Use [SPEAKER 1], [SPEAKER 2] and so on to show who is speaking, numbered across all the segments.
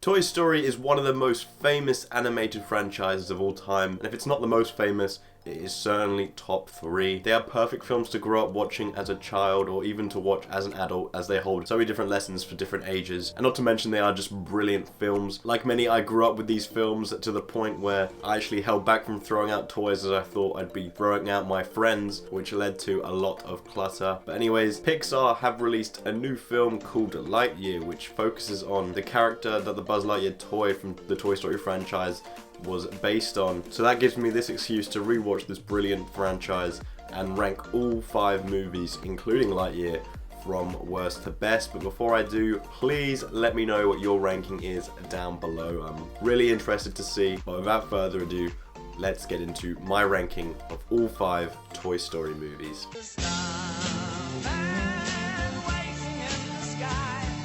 [SPEAKER 1] Toy Story is one of the most famous animated franchises of all time, and if it's not the most famous, it is certainly top 3. They are perfect films to grow up watching as a child or even to watch as an adult, as they hold so many different lessons for different ages. And not to mention they are just brilliant films. Like many, I grew up with these films to the point where I actually held back from throwing out toys as I thought I'd be throwing out my friends, which led to a lot of clutter. But anyways, Pixar have released a new film called Lightyear, which focuses on the character that the Buzz Lightyear toy from the Toy Story franchise was based on. So that gives me this excuse to rewatch this brilliant franchise and rank all 5 movies, including Lightyear, from worst to best. But before I do, please let me know what your ranking is down below. I'm really interested to see. But without further ado, let's get into my ranking of all 5 Toy Story movies.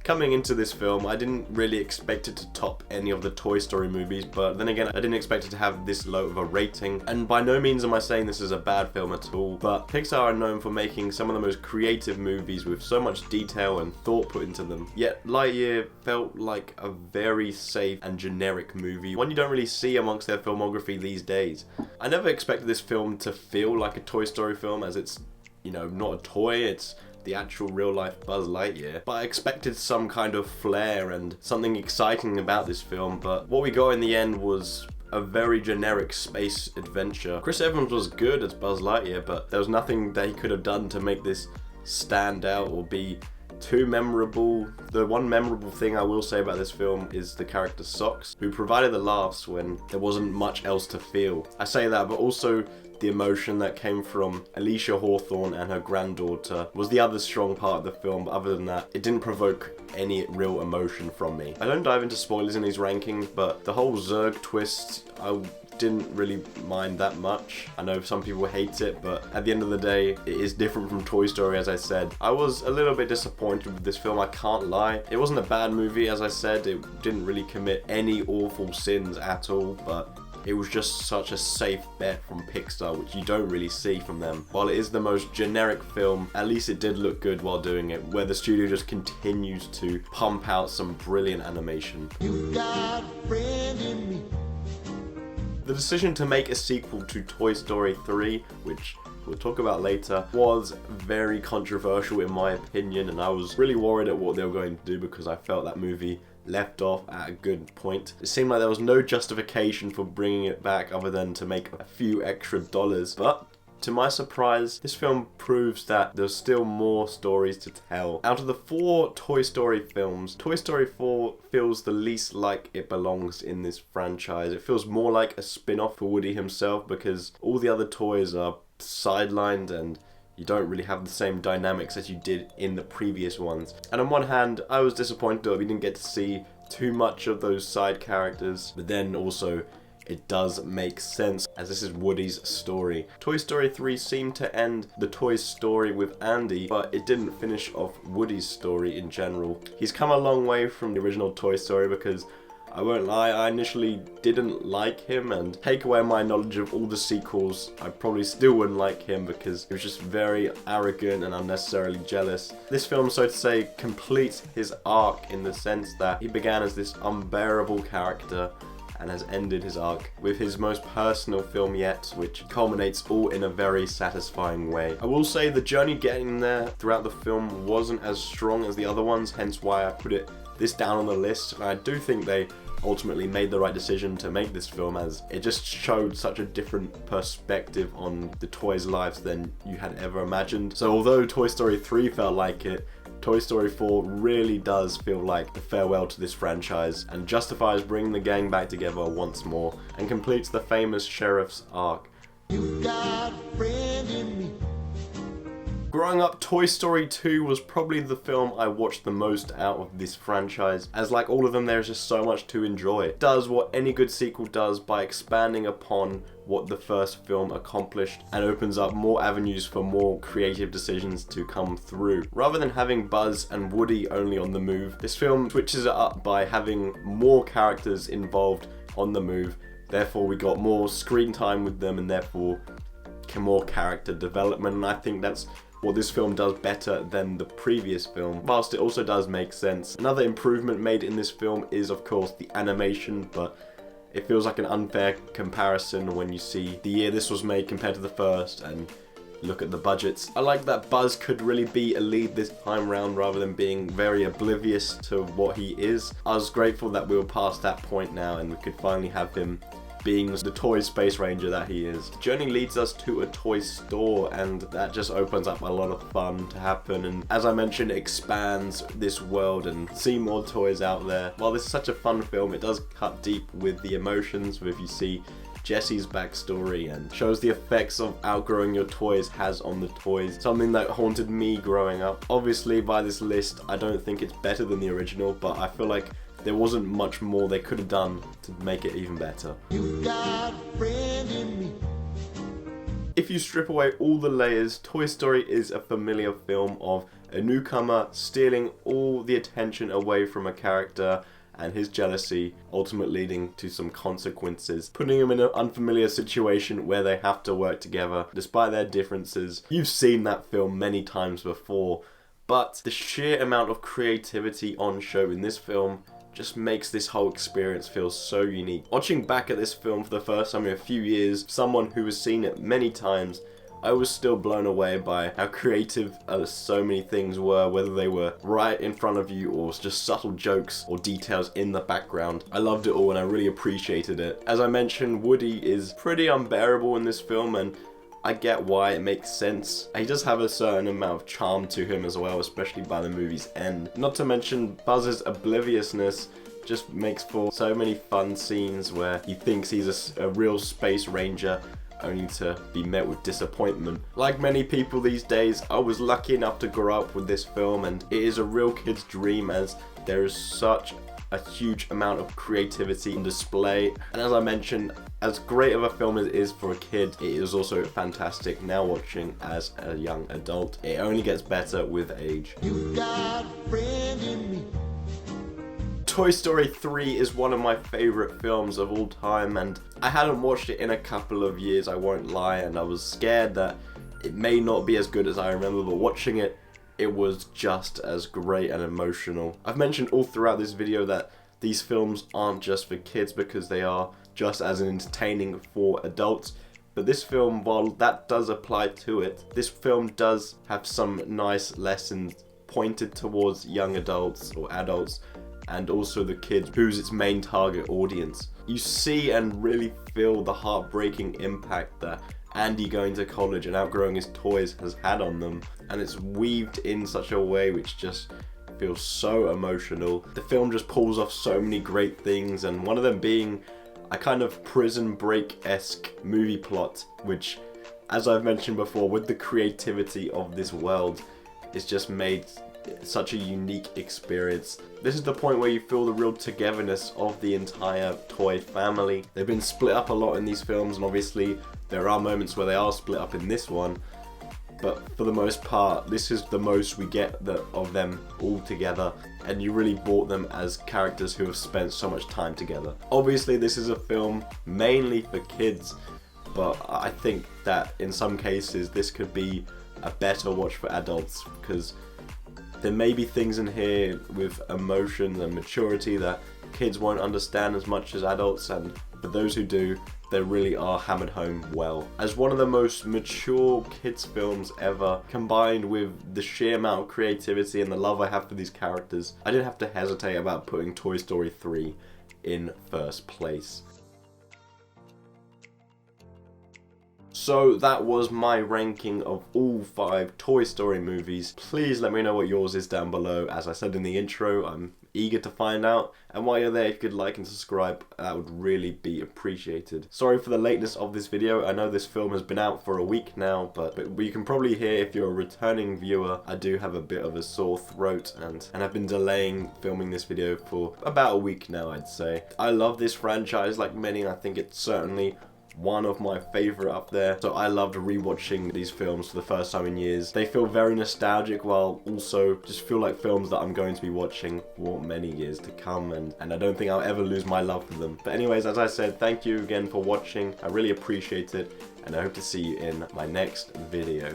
[SPEAKER 1] Coming into this film, I didn't really expect it to top any of the Toy Story movies, but then again, I didn't expect it to have this low of a rating. And by no means am I saying this is a bad film at all, but Pixar are known for making some of the most creative movies with so much detail and thought put into them. Yet Lightyear felt like a very safe and generic movie, one you don't really see amongst their filmography these days. I never expected this film to feel like a Toy Story film, as it's, not a toy, it's the actual real-life Buzz Lightyear. But I expected some kind of flair and something exciting about this film, but what we got in the end was a very generic space adventure. Chris Evans was good as Buzz Lightyear, but there was nothing that he could have done to make this stand out or be too memorable. The one memorable thing I will say about this film is the character Socks, who provided the laughs when there wasn't much else to feel. I say that, but also the emotion that came from Alicia Hawthorne and her granddaughter was the other strong part of the film, but other than that, it didn't provoke any real emotion from me. I don't dive into spoilers in these rankings, but the whole Zurg twist, I didn't really mind that much. I know some people hate it, but at the end of the day, it is different from Toy Story, as I said. I was a little bit disappointed with this film, I can't lie. It wasn't a bad movie, as I said. It didn't really commit any awful sins at all, but it was just such a safe bet from Pixar, which you don't really see from them. While it is the most generic film, at least it did look good while doing it, where the studio just continues to pump out some brilliant animation. You got a friend in me. The decision to make a sequel to Toy Story 3, which we'll talk about later, was very controversial in my opinion, and I was really worried at what they were going to do because I felt that movie left off at a good point. It seemed like there was no justification for bringing it back other than to make a few extra dollars, but to my surprise, this film proves that there's still more stories to tell. Out of the 4 Toy Story films, Toy Story 4 feels the least like it belongs in this franchise. It feels more like a spin-off for Woody himself because all the other toys are sidelined and you don't really have the same dynamics as you did in the previous ones. And on one hand, I was disappointed that we didn't get to see too much of those side characters, but then also it does make sense as this is Woody's story. Toy Story 3 seemed to end the toy's story with Andy, but it didn't finish off Woody's story in general. He's come a long way from the original Toy Story because I won't lie, I initially didn't like him, and take away my knowledge of all the sequels, I probably still wouldn't like him because he was just very arrogant and unnecessarily jealous. This film, so to say, completes his arc in the sense that he began as this unbearable character and has ended his arc with his most personal film yet, which culminates all in a very satisfying way. I will say the journey getting there throughout the film wasn't as strong as the other ones, hence why I put this down on the list, and I do think they ultimately made the right decision to make this film, as it just showed such a different perspective on the toys' lives than you had ever imagined. So although Toy Story 3 felt like it, Toy Story 4 really does feel like a farewell to this franchise and justifies bringing the gang back together once more and completes the famous sheriff's arc. You got a friend in me. Growing up, Toy Story 2 was probably the film I watched the most out of this franchise, as like all of them there's just so much to enjoy. It does what any good sequel does by expanding upon what the first film accomplished and opens up more avenues for more creative decisions to come through. Rather than having Buzz and Woody only on the move, this film switches it up by having more characters involved on the move. Therefore we got more screen time with them and therefore more character development, and I think that's what this film does better than the previous film, whilst it also does make sense. Another improvement made in this film is, of course, the animation, but it feels like an unfair comparison when you see the year this was made compared to the first and look at the budgets. I like that Buzz could really be a lead this time round rather than being very oblivious to what he is. I was grateful that we were past that point now and we could finally have him being the toy space ranger that he is. The journey leads us to a toy store, and that just opens up a lot of fun to happen, and as I mentioned, expands this world and see more toys out there. While this is such a fun film, it does cut deep with the emotions, if you see Jesse's backstory and shows the effects of outgrowing your toys has on the toys, something that haunted me growing up. Obviously by this list I don't think it's better than the original, but I feel like there wasn't much more they could have done to make it even better. You got a friend in me. If you strip away all the layers, Toy Story is a familiar film of a newcomer stealing all the attention away from a character and his jealousy, ultimately leading to some consequences, putting him in an unfamiliar situation where they have to work together despite their differences. You've seen that film many times before, but the sheer amount of creativity on show in this film just makes this whole experience feel so unique. Watching back at this film for the first time in a few years, someone who has seen it many times, I was still blown away by how creative so many things were, whether they were right in front of you or just subtle jokes or details in the background. I loved it all and I really appreciated it. As I mentioned, Woody is pretty unbearable in this film, and I get why, it makes sense. He does have a certain amount of charm to him as well, especially by the movie's end. Not to mention Buzz's obliviousness just makes for so many fun scenes where he thinks he's a real space ranger, only to be met with disappointment. Like many people these days, I was lucky enough to grow up with this film, and it is a real kid's dream as there is such a huge amount of creativity on display. And as I mentioned, as great of a film as it is for a kid, it is also fantastic now watching as a young adult. It only gets better with age. You got a friend in me. Toy Story 3 is one of my favourite films of all time, and I hadn't watched it in a couple of years, I won't lie, and I was scared that it may not be as good as I remember, but watching it, it was just as great and emotional. I've mentioned all throughout this video that these films aren't just for kids because they are just as entertaining for adults, but this film, while that does apply to it, this film does have some nice lessons pointed towards young adults or adults, and also the kids, who's its main target audience. You see and really feel the heartbreaking impact that Andy going to college and outgrowing his toys has had on them, and it's weaved in such a way which just feels so emotional. The film just pulls off so many great things, and one of them being a kind of Prison Break-esque movie plot, which, as I've mentioned before, with the creativity of this world, it's just made such a unique experience. This is the point where you feel the real togetherness of the entire toy family. They've been split up a lot in these films, and obviously there are moments where they are split up in this one, but for the most part this is the most we get of them all together, and you really bought them as characters who have spent so much time together. Obviously this is a film mainly for kids, but I think that in some cases this could be a better watch for adults, because there may be things in here with emotion and maturity that kids won't understand as much as adults, and for those who do, they really are hammered home well. As one of the most mature kids films ever, combined with the sheer amount of creativity and the love I have for these characters, I didn't have to hesitate about putting Toy Story 3 in first place. So that was my ranking of all 5 Toy Story movies. Please let me know what yours is down below. As I said in the intro, I'm eager to find out, and while you're there, if you could like and subscribe, that would really be appreciated. Sorry for the lateness of this video. I know this film has been out for a week now, but you can probably hear, if you're a returning viewer, I do have a bit of a sore throat, and I've been delaying filming this video for about a week now, I'd say. I love this franchise like many. I think it's certainly one of my favourite up there, so I loved rewatching these films for the first time in years. They feel very nostalgic, while also just feel like films that I'm going to be watching for many years to come, and I don't think I'll ever lose my love for them. But anyways, as I said, thank you again for watching. I really appreciate it, and I hope to see you in my next video.